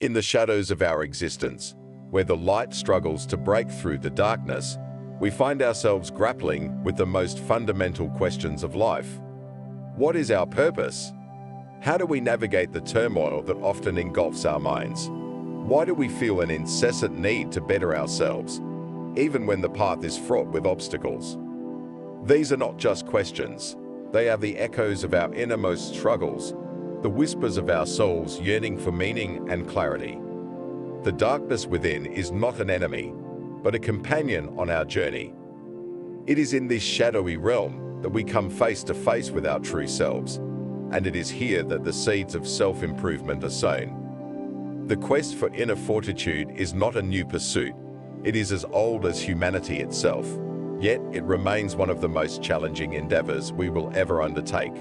In the shadows of our existence, where the light struggles to break through the darkness, we find ourselves grappling with the most fundamental questions of life. What is our purpose? How do we navigate the turmoil that often engulfs our minds? Why do we feel an incessant need to better ourselves, even when the path is fraught with obstacles? These are not just questions. They are the echoes of our innermost struggles, the whispers of our souls yearning for meaning and clarity. The darkness within is not an enemy, but a companion on our journey. It is in this shadowy realm that we come face to face with our true selves, and it is here that the seeds of self-improvement are sown. The quest for inner fortitude is not a new pursuit. It is as old as humanity itself, yet it remains one of the most challenging endeavors we will ever undertake.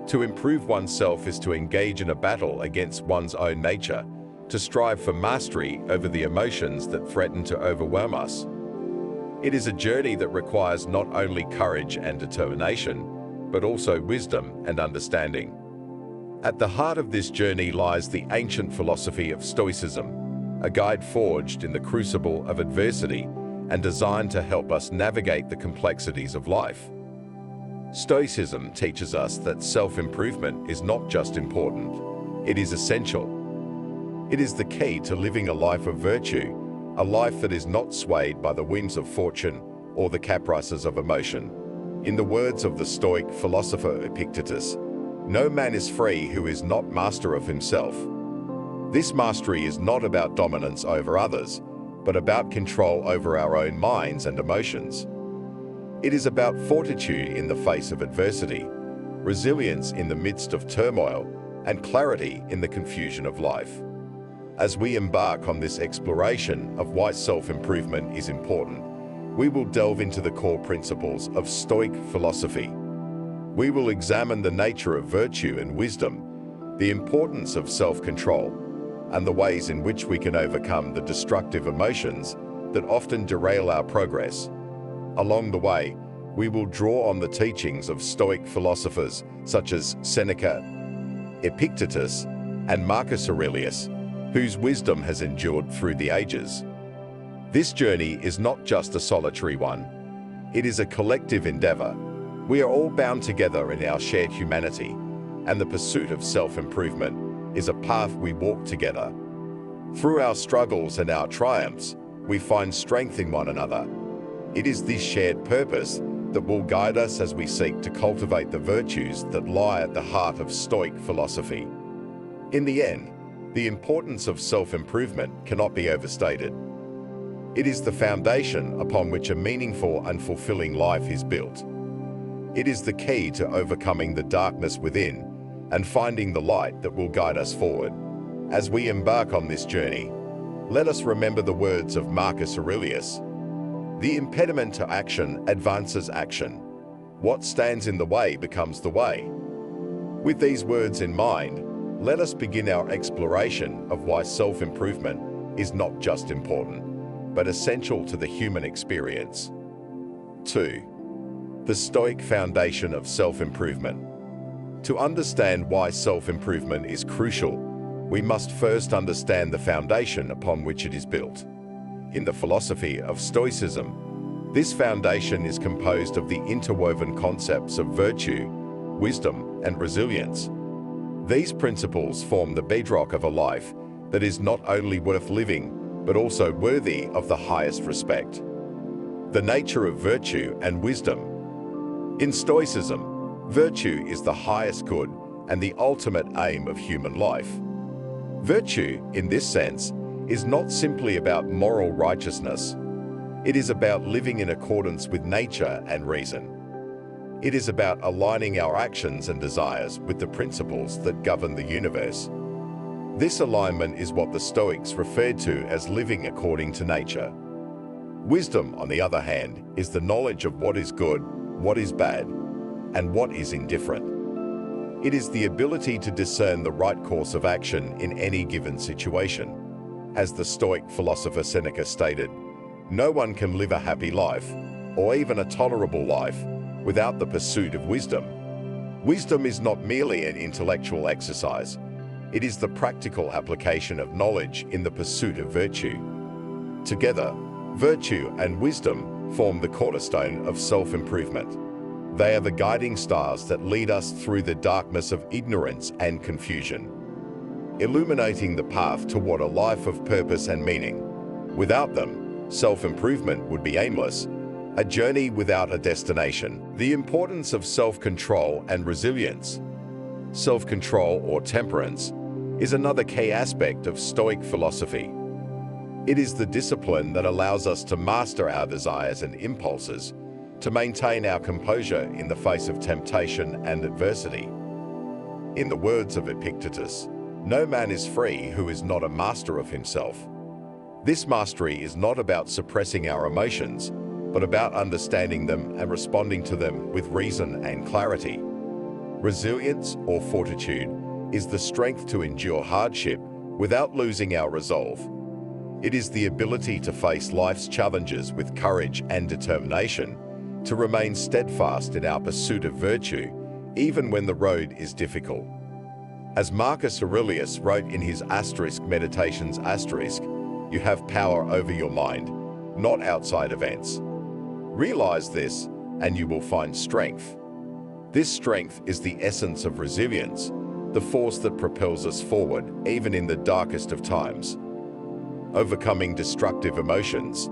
To improve oneself is to engage in a battle against one's own nature, to strive for mastery over the emotions that threaten to overwhelm us. It is a journey that requires not only courage and determination, but also wisdom and understanding. At the heart of this journey lies the ancient philosophy of Stoicism, a guide forged in the crucible of adversity and designed to help us navigate the complexities of life. Stoicism teaches us that self-improvement is not just important, it is essential. It is the key to living a life of virtue, a life that is not swayed by the winds of fortune or the caprices of emotion. In the words of the Stoic philosopher Epictetus, "No man is free who is not master of himself." This mastery is not about dominance over others, but about control over our own minds and emotions. It is about fortitude in the face of adversity, resilience in the midst of turmoil, and clarity in the confusion of life. As we embark on this exploration of why self-improvement is important, we will delve into the core principles of Stoic philosophy. We will examine the nature of virtue and wisdom, the importance of self-control, and the ways in which we can overcome the destructive emotions that often derail our progress. Along the way, we will draw on the teachings of Stoic philosophers such as Seneca, Epictetus, and Marcus Aurelius, whose wisdom has endured through the ages. This journey is not just a solitary one. It is a collective endeavor. We are all bound together in our shared humanity, and the pursuit of self-improvement is a path we walk together. Through our struggles and our triumphs, we find strength in one another. It is this shared purpose that will guide us as we seek to cultivate the virtues that lie at the heart of Stoic philosophy. In the end, the importance of self-improvement cannot be overstated. It is the foundation upon which a meaningful and fulfilling life is built. It is the key to overcoming the darkness within and finding the light that will guide us forward. As we embark on this journey, let us remember the words of Marcus Aurelius. The impediment to action advances action. What stands in the way becomes the way. With these words in mind, let us begin our exploration of why self-improvement is not just important, but essential to the human experience. 2. The Stoic foundation of self-improvement. To understand why self-improvement is crucial, we must first understand the foundation upon which it is built. In the philosophy of Stoicism, this foundation is composed of the interwoven concepts of virtue, wisdom, and resilience. These principles form the bedrock of a life that is not only worth living, but also worthy of the highest respect. The nature of virtue and wisdom. In Stoicism, virtue is the highest good and the ultimate aim of human life. Virtue, in this sense, is not simply about moral righteousness. It is about living in accordance with nature and reason. It is about aligning our actions and desires with the principles that govern the universe. This alignment is what the Stoics referred to as living according to nature. Wisdom, on the other hand, is the knowledge of what is good, what is bad, and what is indifferent. It is the ability to discern the right course of action in any given situation. As the Stoic philosopher Seneca stated, no one can live a happy life, or even a tolerable life, without the pursuit of wisdom. Wisdom is not merely an intellectual exercise. It is the practical application of knowledge in the pursuit of virtue. Together, virtue and wisdom form the cornerstone of self-improvement. They are the guiding stars that lead us through the darkness of ignorance and confusion, illuminating the path toward a life of purpose and meaning. Without them, self-improvement would be aimless, a journey without a destination. The importance of self-control and resilience. Self-control, or temperance, is another key aspect of Stoic philosophy. It is the discipline that allows us to master our desires and impulses, to maintain our composure in the face of temptation and adversity. In the words of Epictetus, "No man is free who is not a master of himself." This mastery is not about suppressing our emotions, but about understanding them and responding to them with reason and clarity. Resilience, or fortitude, is the strength to endure hardship without losing our resolve. It is the ability to face life's challenges with courage and determination, to remain steadfast in our pursuit of virtue, even when the road is difficult. As Marcus Aurelius wrote in his Meditations, you have power over your mind, not outside events. Realize this, and you will find strength. This strength is the essence of resilience, the force that propels us forward, even in the darkest of times. Overcoming destructive emotions.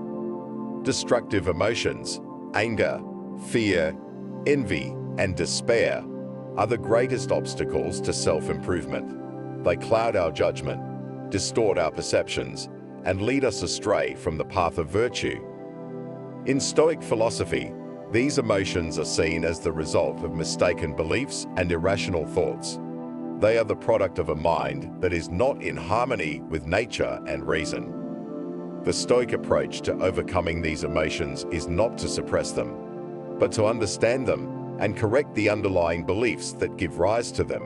Destructive emotions, anger, fear, envy, and despair, are the greatest obstacles to self-improvement. They cloud our judgment, distort our perceptions, and lead us astray from the path of virtue. In Stoic philosophy, these emotions are seen as the result of mistaken beliefs and irrational thoughts. They are the product of a mind that is not in harmony with nature and reason. The Stoic approach to overcoming these emotions is not to suppress them, but to understand them and correct the underlying beliefs that give rise to them.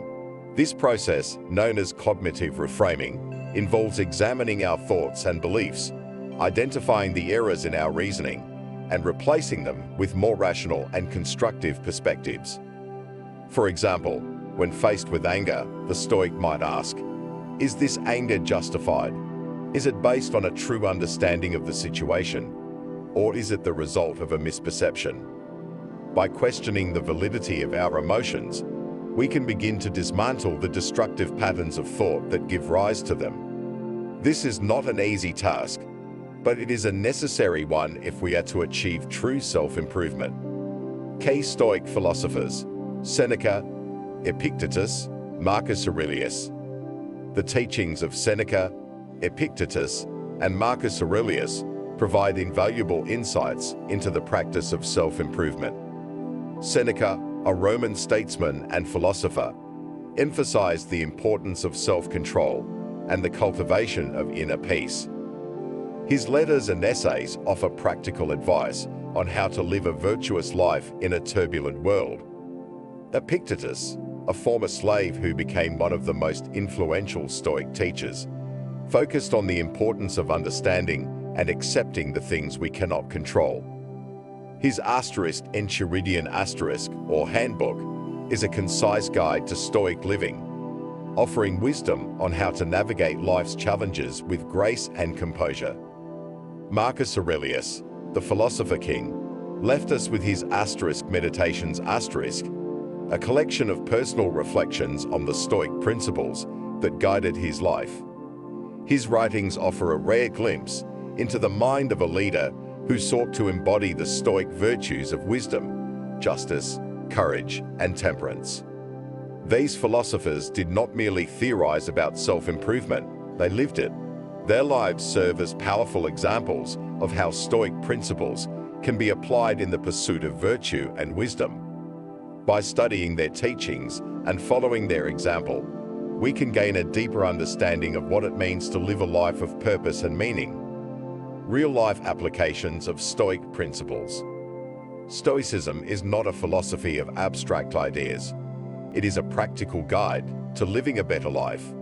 This process, known as cognitive reframing, involves examining our thoughts and beliefs, identifying the errors in our reasoning, and replacing them with more rational and constructive perspectives. For example, when faced with anger, the Stoic might ask, is this anger justified? Is it based on a true understanding of the situation? Or is it the result of a misperception? By questioning the validity of our emotions, we can begin to dismantle the destructive patterns of thought that give rise to them. This is not an easy task, but it is a necessary one if we are to achieve true self-improvement. Key Stoic philosophers: Seneca, Epictetus, Marcus Aurelius. The teachings of Seneca, Epictetus, and Marcus Aurelius provide invaluable insights into the practice of self-improvement. Seneca, a Roman statesman and philosopher, emphasized the importance of self-control and the cultivation of inner peace. His letters and essays offer practical advice on how to live a virtuous life in a turbulent world. Epictetus, a former slave who became one of the most influential Stoic teachers, focused on the importance of understanding and accepting the things we cannot control. His Enchiridion or handbook is a concise guide to Stoic living, offering wisdom on how to navigate life's challenges with grace and composure. Marcus Aurelius, the philosopher king, left us with his Meditations, a collection of personal reflections on the Stoic principles that guided his life. His writings offer a rare glimpse into the mind of a leader who sought to embody the Stoic virtues of wisdom, justice, courage, and temperance. These philosophers did not merely theorize about self-improvement, they lived it. Their lives serve as powerful examples of how Stoic principles can be applied in the pursuit of virtue and wisdom. By studying their teachings and following their example, we can gain a deeper understanding of what it means to live a life of purpose and meaning. Real-life applications of Stoic principles. Stoicism is not a philosophy of abstract ideas. It is a practical guide to living a better life.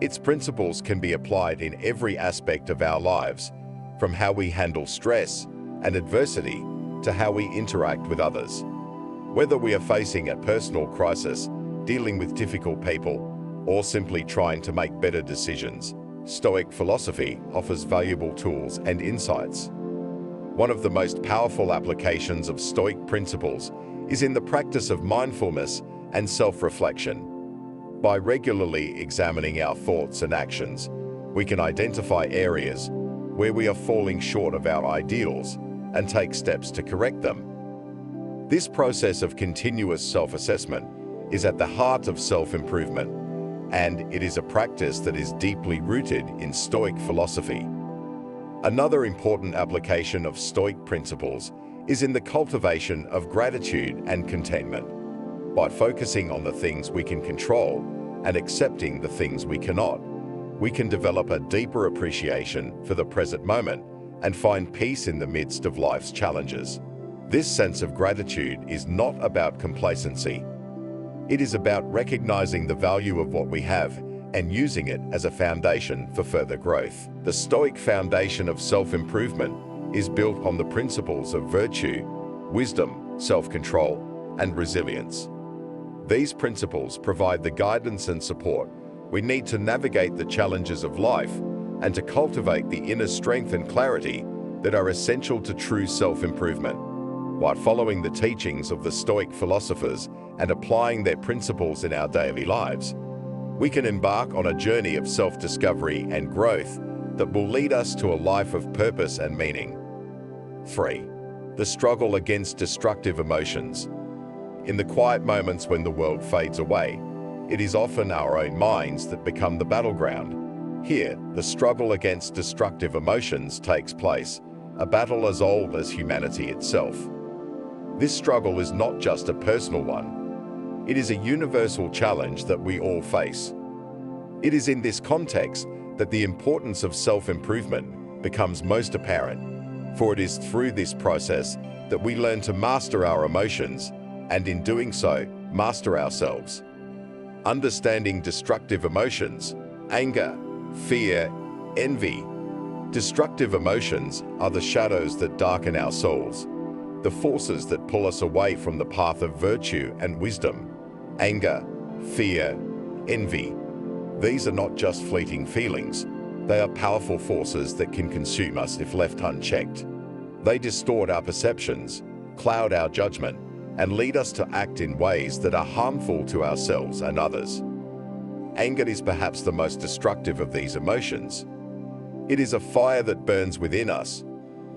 Its principles can be applied in every aspect of our lives, from how we handle stress and adversity to how we interact with others. Whether we are facing a personal crisis, dealing with difficult people, or simply trying to make better decisions, Stoic philosophy offers valuable tools and insights. One of the most powerful applications of Stoic principles is in the practice of mindfulness and self-reflection. By regularly examining our thoughts and actions, we can identify areas where we are falling short of our ideals and take steps to correct them. This process of continuous self-assessment is at the heart of self-improvement, and it is a practice that is deeply rooted in Stoic philosophy. Another important application of Stoic principles is in the cultivation of gratitude and contentment. By focusing on the things we can control and accepting the things we cannot, we can develop a deeper appreciation for the present moment and find peace in the midst of life's challenges. This sense of gratitude is not about complacency. It is about recognizing the value of what we have and using it as a foundation for further growth. The Stoic foundation of self-improvement is built on the principles of virtue, wisdom, self-control, and resilience. These principles provide the guidance and support we need to navigate the challenges of life and to cultivate the inner strength and clarity that are essential to true self-improvement. By following the teachings of the Stoic philosophers and applying their principles in our daily lives, we can embark on a journey of self-discovery and growth that will lead us to a life of purpose and meaning. 3. The struggle against destructive emotions. In the quiet moments when the world fades away, it is often our own minds that become the battleground. Here, the struggle against destructive emotions takes place, a battle as old as humanity itself. This struggle is not just a personal one. It is a universal challenge that we all face. It is in this context that the importance of self-improvement becomes most apparent, for it is through this process that we learn to master our emotions, and in doing so, master ourselves. Understanding destructive emotions, anger, fear, envy. Destructive emotions are the shadows that darken our souls, the forces that pull us away from the path of virtue and wisdom. Anger, fear, envy. These are not just fleeting feelings. They are powerful forces that can consume us if left unchecked. They distort our perceptions, cloud our judgment, and lead us to act in ways that are harmful to ourselves and others. Anger is perhaps the most destructive of these emotions. It is a fire that burns within us,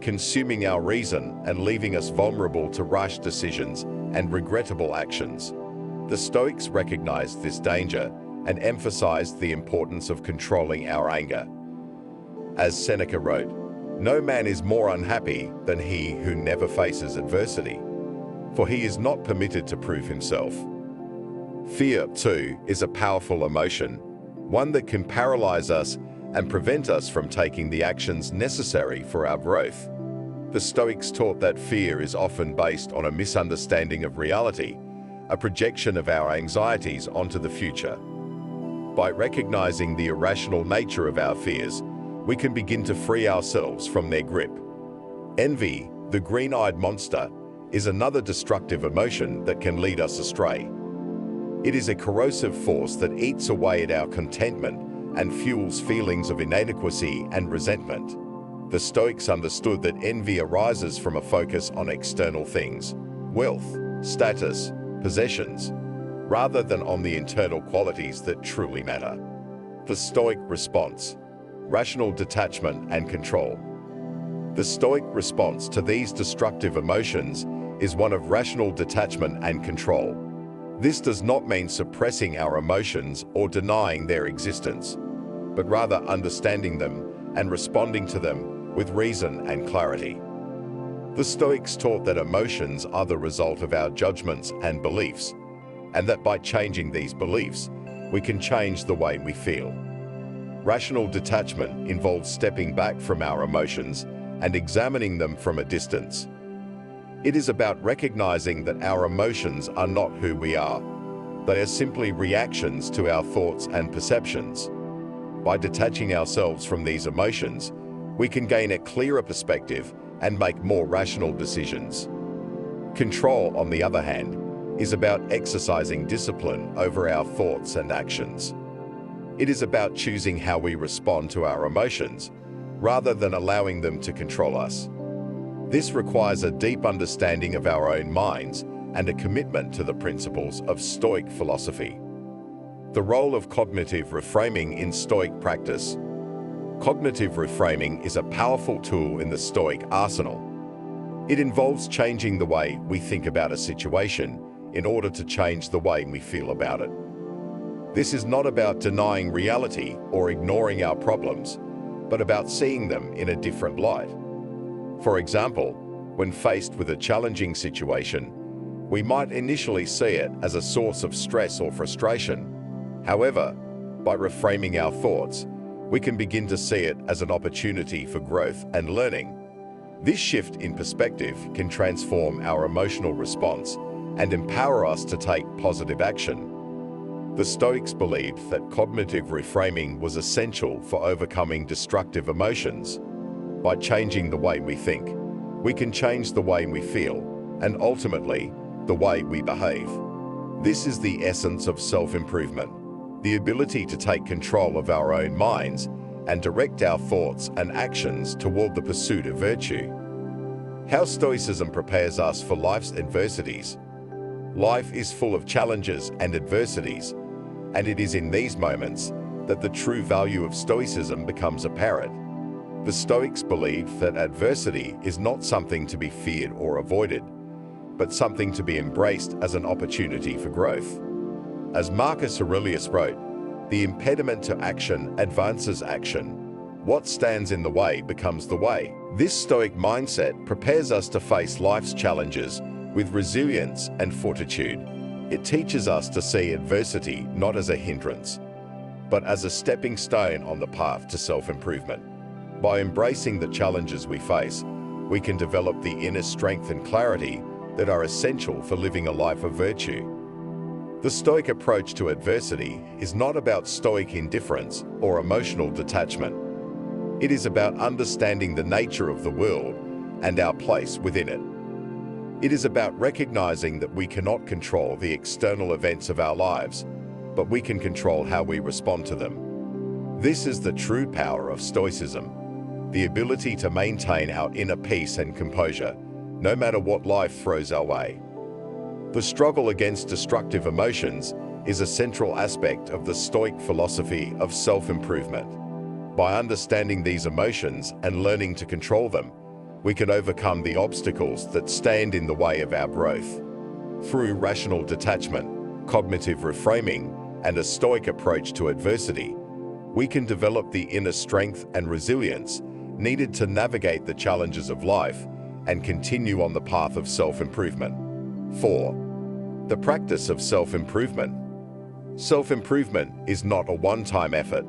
consuming our reason and leaving us vulnerable to rash decisions and regrettable actions. The Stoics recognized this danger and emphasized the importance of controlling our anger. As Seneca wrote, "No man is more unhappy than he who never faces adversity, for he is not permitted to prove himself." Fear, too, is a powerful emotion, one that can paralyze us and prevent us from taking the actions necessary for our growth. The Stoics taught that fear is often based on a misunderstanding of reality, a projection of our anxieties onto the future. By recognizing the irrational nature of our fears, we can begin to free ourselves from their grip. Envy, the green-eyed monster, is another destructive emotion that can lead us astray. It is a corrosive force that eats away at our contentment and fuels feelings of inadequacy and resentment. The Stoics understood that envy arises from a focus on external things, wealth, status, possessions, rather than on the internal qualities that truly matter. The Stoic response: rational detachment and control. The Stoic response to these destructive emotions is one of rational detachment and control. This does not mean suppressing our emotions or denying their existence, but rather understanding them and responding to them with reason and clarity. The Stoics taught that emotions are the result of our judgments and beliefs, and that by changing these beliefs, we can change the way we feel. Rational detachment involves stepping back from our emotions and examining them from a distance. It is about recognizing that our emotions are not who we are. They are simply reactions to our thoughts and perceptions. By detaching ourselves from these emotions, we can gain a clearer perspective and make more rational decisions. Control, on the other hand, is about exercising discipline over our thoughts and actions. It is about choosing how we respond to our emotions, rather than allowing them to control us. This requires a deep understanding of our own minds and a commitment to the principles of Stoic philosophy. The role of cognitive reframing in Stoic practice. Cognitive reframing is a powerful tool in the Stoic arsenal. It involves changing the way we think about a situation in order to change the way we feel about it. This is not about denying reality or ignoring our problems, but about seeing them in a different light. For example, when faced with a challenging situation, we might initially see it as a source of stress or frustration. However, by reframing our thoughts, we can begin to see it as an opportunity for growth and learning. This shift in perspective can transform our emotional response and empower us to take positive action. The Stoics believed that cognitive reframing was essential for overcoming destructive emotions. By changing the way we think, we can change the way we feel, and ultimately, the way we behave. This is the essence of self-improvement, the ability to take control of our own minds and direct our thoughts and actions toward the pursuit of virtue. How Stoicism prepares us for life's adversities. Life is full of challenges and adversities, and it is in these moments that the true value of Stoicism becomes apparent. The Stoics believe that adversity is not something to be feared or avoided, but something to be embraced as an opportunity for growth. As Marcus Aurelius wrote, "The impediment to action advances action. What stands in the way becomes the way." This Stoic mindset prepares us to face life's challenges with resilience and fortitude. It teaches us to see adversity not as a hindrance, but as a stepping stone on the path to self-improvement. By embracing the challenges we face, we can develop the inner strength and clarity that are essential for living a life of virtue. The Stoic approach to adversity is not about stoic indifference or emotional detachment. It is about understanding the nature of the world and our place within it. It is about recognizing that we cannot control the external events of our lives, but we can control how we respond to them. This is the true power of Stoicism, the ability to maintain our inner peace and composure, no matter what life throws our way. The struggle against destructive emotions is a central aspect of the Stoic philosophy of self-improvement. By understanding these emotions and learning to control them, we can overcome the obstacles that stand in the way of our growth. Through rational detachment, cognitive reframing, and a Stoic approach to adversity, we can develop the inner strength and resilience needed to navigate the challenges of life and continue on the path of self-improvement. 4. The practice of self-improvement. Self-improvement is not a one-time effort.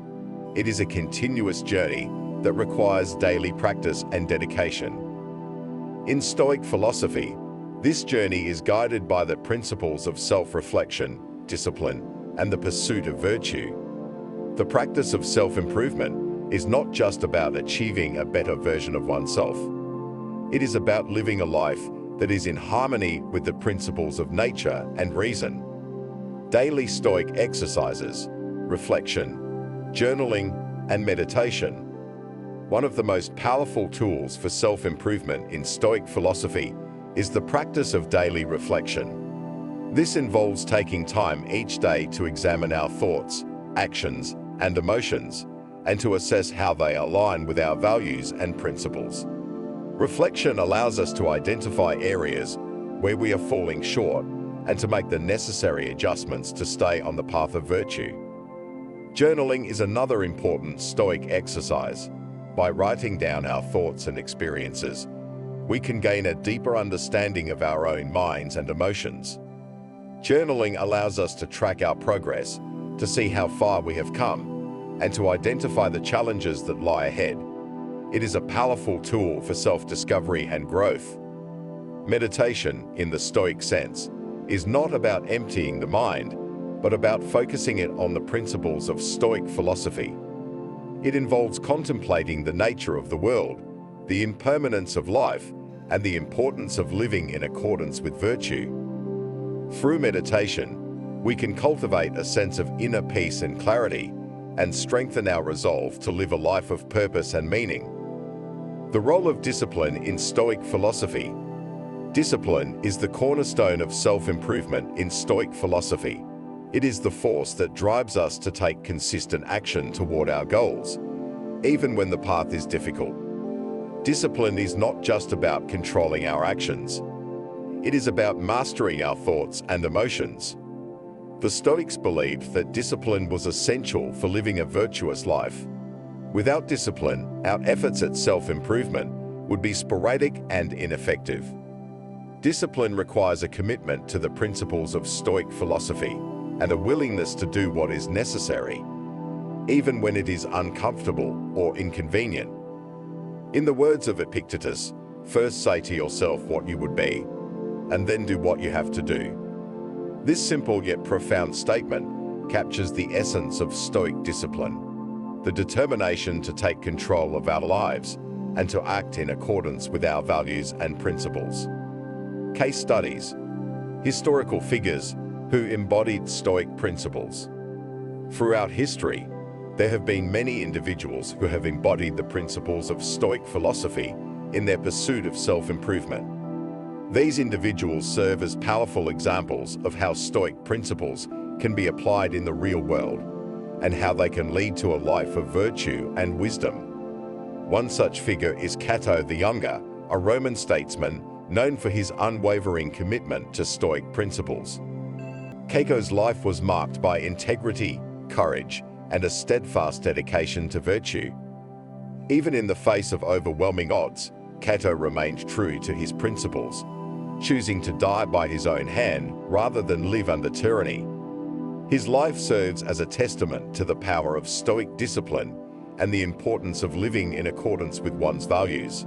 It is a continuous journey that requires daily practice and dedication. In Stoic philosophy, this journey is guided by the principles of self-reflection, discipline, and the pursuit of virtue. The practice of self-improvement is not just about achieving a better version of oneself. It is about living a life that is in harmony with the principles of nature and reason. Daily Stoic exercises, reflection, journaling, and meditation. One of the most powerful tools for self-improvement in Stoic philosophy is the practice of daily reflection. This involves taking time each day to examine our thoughts, actions, and emotions, and to assess how they align with our values and principles. Reflection allows us to identify areas where we are falling short and to make the necessary adjustments to stay on the path of virtue. Journaling is another important Stoic exercise. By writing down our thoughts and experiences, we can gain a deeper understanding of our own minds and emotions. Journaling allows us to track our progress, to see how far we have come, and to identify the challenges that lie ahead. It is a powerful tool for self-discovery and growth. Meditation, in the Stoic sense, is not about emptying the mind, but about focusing it on the principles of Stoic philosophy. It involves contemplating the nature of the world, the impermanence of life, and the importance of living in accordance with virtue. Through meditation, we can cultivate a sense of inner peace and clarity, and strengthen our resolve to live a life of purpose and meaning. The role of discipline in Stoic philosophy. Discipline is the cornerstone of self-improvement in Stoic philosophy. It is the force that drives us to take consistent action toward our goals, even when the path is difficult. Discipline is not just about controlling our actions. It is about mastering our thoughts and emotions. The Stoics believed that discipline was essential for living a virtuous life. Without discipline, our efforts at self-improvement would be sporadic and ineffective. Discipline requires a commitment to the principles of Stoic philosophy and a willingness to do what is necessary, even when it is uncomfortable or inconvenient. In the words of Epictetus, first say to yourself what you would be, and then do what you have to do. This simple yet profound statement captures the essence of Stoic discipline, the determination to take control of our lives and to act in accordance with our values and principles. Case studies. Historical figures who embodied Stoic principles. Throughout history, there have been many individuals who have embodied the principles of Stoic philosophy in their pursuit of self-improvement. These individuals serve as powerful examples of how Stoic principles can be applied in the real world and how they can lead to a life of virtue and wisdom. One such figure is Cato the Younger, a Roman statesman known for his unwavering commitment to Stoic principles. Cato's life was marked by integrity, courage, and a steadfast dedication to virtue. Even in the face of overwhelming odds, Cato remained true to his principles, choosing to die by his own hand rather than live under tyranny. His life serves as a testament to the power of Stoic discipline and the importance of living in accordance with one's values.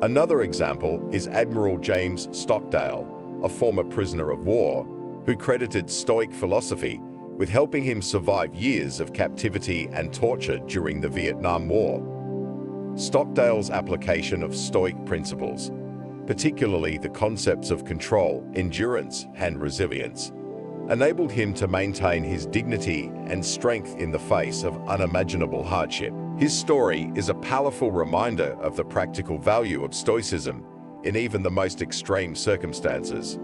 Another example is Admiral James Stockdale, a former prisoner of war, who credited Stoic philosophy with helping him survive years of captivity and torture during the Vietnam War. Stockdale's application of Stoic principles, particularly the concepts of control, endurance, and resilience, enabled him to maintain his dignity and strength in the face of unimaginable hardship. His story is a powerful reminder of the practical value of Stoicism in even the most extreme circumstances.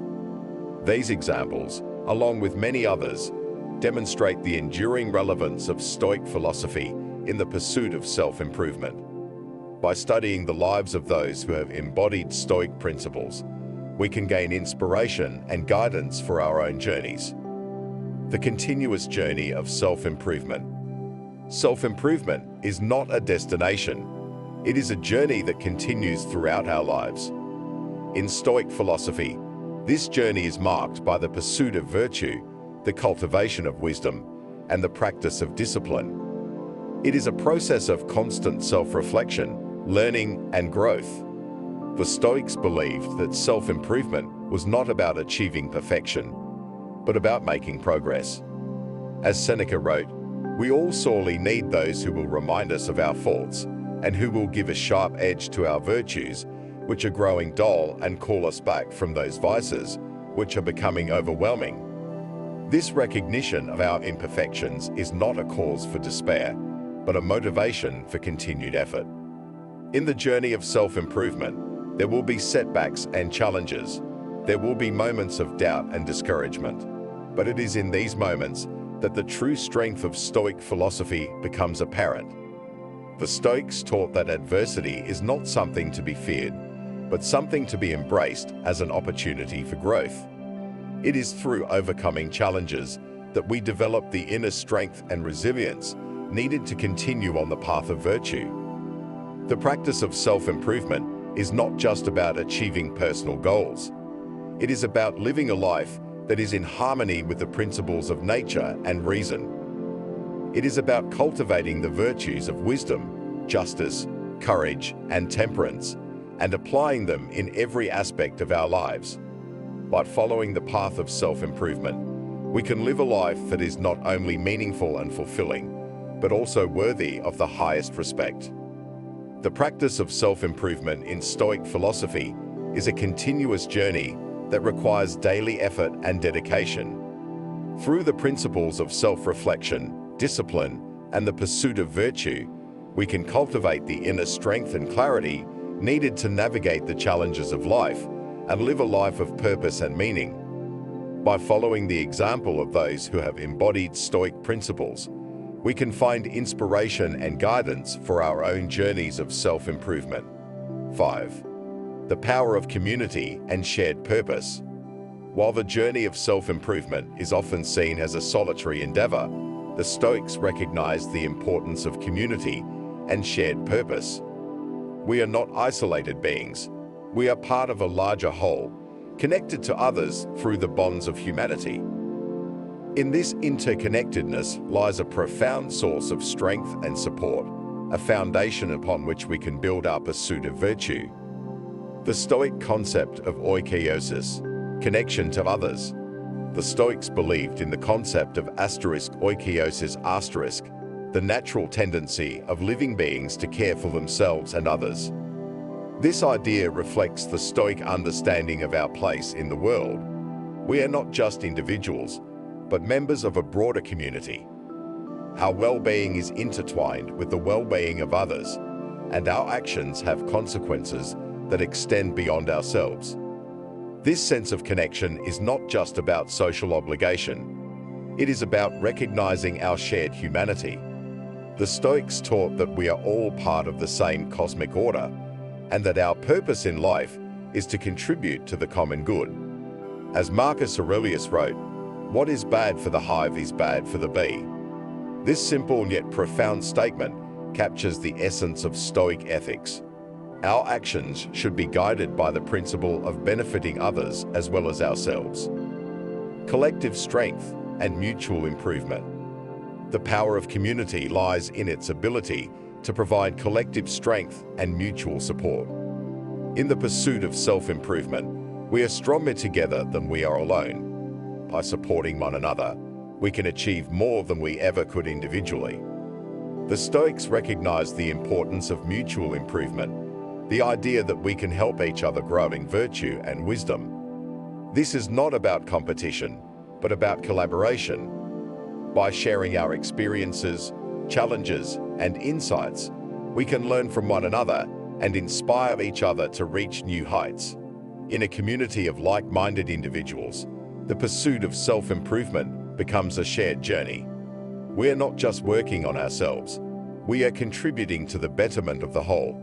These examples, along with many others, demonstrate the enduring relevance of Stoic philosophy in the pursuit of self-improvement. By studying the lives of those who have embodied Stoic principles, we can gain inspiration and guidance for our own journeys. The continuous journey of self-improvement. Self-improvement is not a destination. It is a journey that continues throughout our lives. In Stoic philosophy, this journey is marked by the pursuit of virtue, the cultivation of wisdom, and the practice of discipline. It is a process of constant self-reflection, learning, and growth. The Stoics believed that self-improvement was not about achieving perfection, but about making progress. As Seneca wrote, "We all sorely need those who will remind us of our faults and who will give a sharp edge to our virtues, which are growing dull, and call us back from those vices which are becoming overwhelming." This recognition of our imperfections is not a cause for despair, but a motivation for continued effort. In the journey of self-improvement, there will be setbacks and challenges. There will be moments of doubt and discouragement. But it is in these moments that the true strength of Stoic philosophy becomes apparent. The Stoics taught that adversity is not something to be feared, but something to be embraced as an opportunity for growth. It is through overcoming challenges that we develop the inner strength and resilience needed to continue on the path of virtue. The practice of self-improvement is not just about achieving personal goals. It is about living a life that is in harmony with the principles of nature and reason. It is about cultivating the virtues of wisdom, justice, courage, and temperance, and applying them in every aspect of our lives. By following the path of self-improvement, we can live a life that is not only meaningful and fulfilling, but also worthy of the highest respect. The practice of self-improvement in Stoic philosophy is a continuous journey that requires daily effort and dedication. Through the principles of self-reflection, discipline, and the pursuit of virtue, we can cultivate the inner strength and clarity needed to navigate the challenges of life and live a life of purpose and meaning. By following the example of those who have embodied Stoic principles, we can find inspiration and guidance for our own journeys of self-improvement. 5. The power of community and shared purpose. While the journey of self-improvement is often seen as a solitary endeavor, the Stoics recognize the importance of community and shared purpose. We are not isolated beings. We are part of a larger whole, connected to others through the bonds of humanity. In this interconnectedness lies a profound source of strength and support, a foundation upon which we can build our pursuit of virtue. The Stoic concept of oikeiosis, connection to others. The Stoics believed in the concept of oikeiosis, the natural tendency of living beings to care for themselves and others. This idea reflects the Stoic understanding of our place in the world. We are not just individuals, but members of a broader community. Our well-being is intertwined with the well-being of others, and our actions have consequences that extend beyond ourselves. This sense of connection is not just about social obligation. It is about recognizing our shared humanity. The Stoics taught that we are all part of the same cosmic order, and that our purpose in life is to contribute to the common good. As Marcus Aurelius wrote, "What is bad for the hive is bad for the bee." This simple yet profound statement captures the essence of Stoic ethics. Our actions should be guided by the principle of benefiting others as well as ourselves. Collective strength and mutual improvement. The power of community lies in its ability to provide collective strength and mutual support. In the pursuit of self-improvement, we are stronger together than we are alone. By supporting one another, we can achieve more than we ever could individually. The Stoics recognize the importance of mutual improvement, the idea that we can help each other grow in virtue and wisdom. This is not about competition, but about collaboration. By sharing our experiences, challenges, and insights, we can learn from one another and inspire each other to reach new heights. In a community of like-minded individuals, the pursuit of self-improvement becomes a shared journey. We are not just working on ourselves, we are contributing to the betterment of the whole.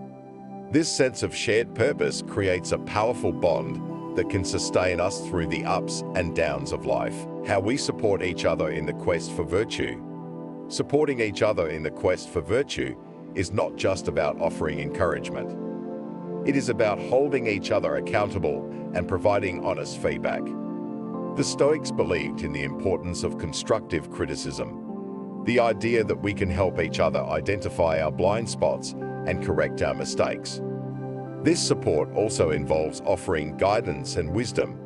This sense of shared purpose creates a powerful bond that can sustain us through the ups and downs of life. How we support each other in the quest for virtue. Supporting each other in the quest for virtue is not just about offering encouragement. It is about holding each other accountable and providing honest feedback. The Stoics believed in the importance of constructive criticism, the idea that we can help each other identify our blind spots and correct our mistakes. This support also involves offering guidance and wisdom,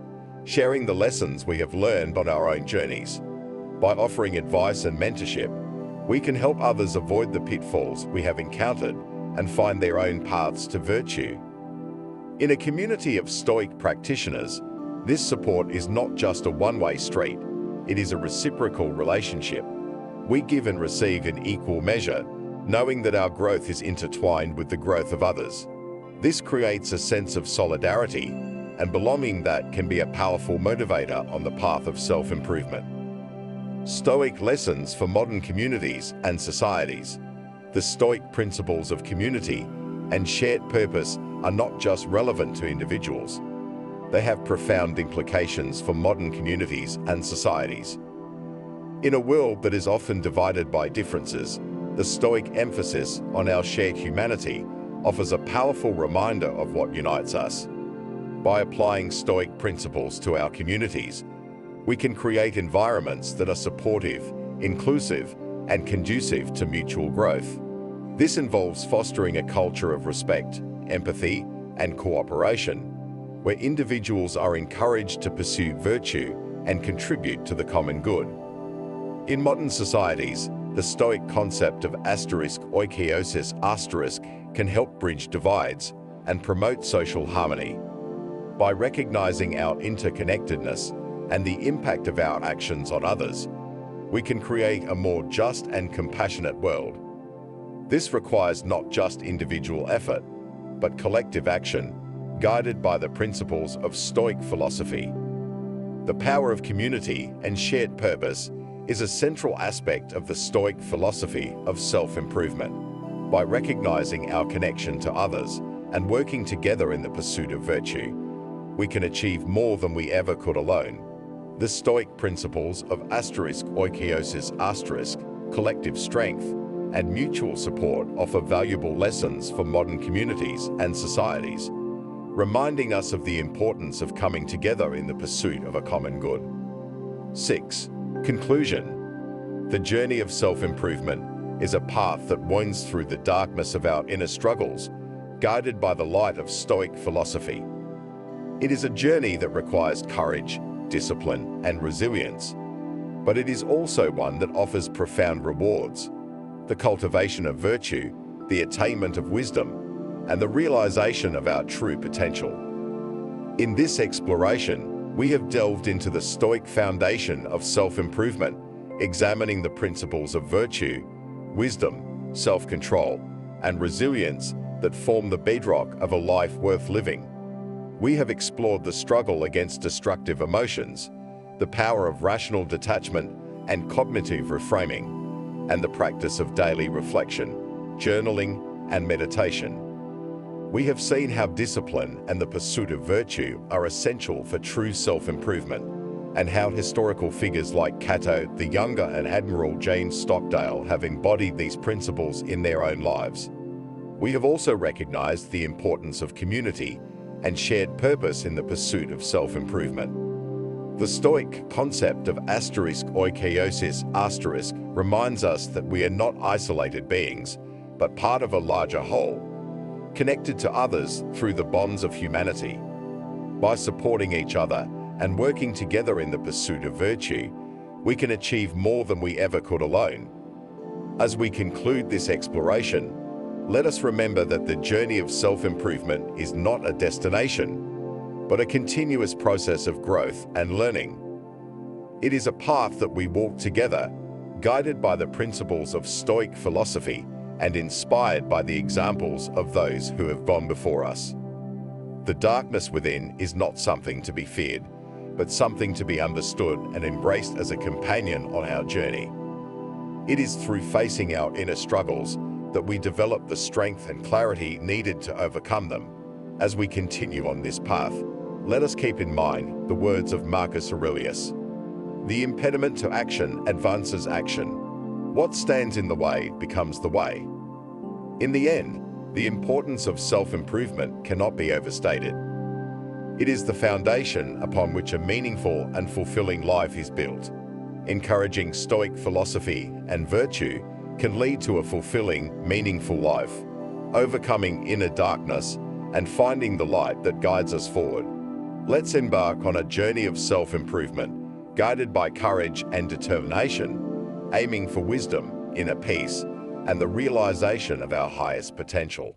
sharing the lessons we have learned on our own journeys. By offering advice and mentorship, we can help others avoid the pitfalls we have encountered and find their own paths to virtue. In a community of Stoic practitioners, this support is not just a one-way street, it is a reciprocal relationship. We give and receive in equal measure, knowing that our growth is intertwined with the growth of others. This creates a sense of solidarity and belonging that can be a powerful motivator on the path of self-improvement. Stoic lessons for modern communities and societies. The Stoic principles of community and shared purpose are not just relevant to individuals. They have profound implications for modern communities and societies. In a world that is often divided by differences, the Stoic emphasis on our shared humanity offers a powerful reminder of what unites us. By applying Stoic principles to our communities, we can create environments that are supportive, inclusive, and conducive to mutual growth. This involves fostering a culture of respect, empathy, and cooperation, where individuals are encouraged to pursue virtue and contribute to the common good. In modern societies, the Stoic concept of oikeiosis can help bridge divides and promote social harmony. By recognizing our interconnectedness and the impact of our actions on others, we can create a more just and compassionate world. This requires not just individual effort, but collective action, guided by the principles of Stoic philosophy. The power of community and shared purpose is a central aspect of the Stoic philosophy of self-improvement. By recognizing our connection to others and working together in the pursuit of virtue, we can achieve more than we ever could alone. The Stoic principles of *oikosis*, collective strength, and mutual support offer valuable lessons for modern communities and societies, reminding us of the importance of coming together in the pursuit of a common good. 6. Conclusion. The journey of self-improvement is a path that winds through the darkness of our inner struggles, guided by the light of Stoic philosophy. It is a journey that requires courage, discipline, and resilience, but it is also one that offers profound rewards: the cultivation of virtue, the attainment of wisdom, and the realization of our true potential. In this exploration, we have delved into the Stoic foundation of self-improvement, examining the principles of virtue, wisdom, self-control, and resilience that form the bedrock of a life worth living. We have explored the struggle against destructive emotions, the power of rational detachment and cognitive reframing, and the practice of daily reflection, journaling, and meditation. We have seen how discipline and the pursuit of virtue are essential for true self-improvement, and how historical figures like Cato the Younger and Admiral James Stockdale have embodied these principles in their own lives. We have also recognized the importance of community and shared purpose in the pursuit of self-improvement. The Stoic concept of *oikosis* reminds us that we are not isolated beings, but part of a larger whole, connected to others through the bonds of humanity. By supporting each other and working together in the pursuit of virtue, we can achieve more than we ever could alone. As we conclude this exploration, let us remember that the journey of self-improvement is not a destination, but a continuous process of growth and learning. It is a path that we walk together, guided by the principles of Stoic philosophy and inspired by the examples of those who have gone before us. The darkness within is not something to be feared, but something to be understood and embraced as a companion on our journey. It is through facing our inner struggles that we develop the strength and clarity needed to overcome them. As we continue on this path, let us keep in mind the words of Marcus Aurelius: "The impediment to action advances action. What stands in the way becomes the way." In the end, the importance of self-improvement cannot be overstated. It is the foundation upon which a meaningful and fulfilling life is built. Encouraging Stoic philosophy and virtue can lead to a fulfilling, meaningful life, overcoming inner darkness and finding the light that guides us forward. Let's embark on a journey of self-improvement, guided by courage and determination, aiming for wisdom, inner peace, and the realization of our highest potential.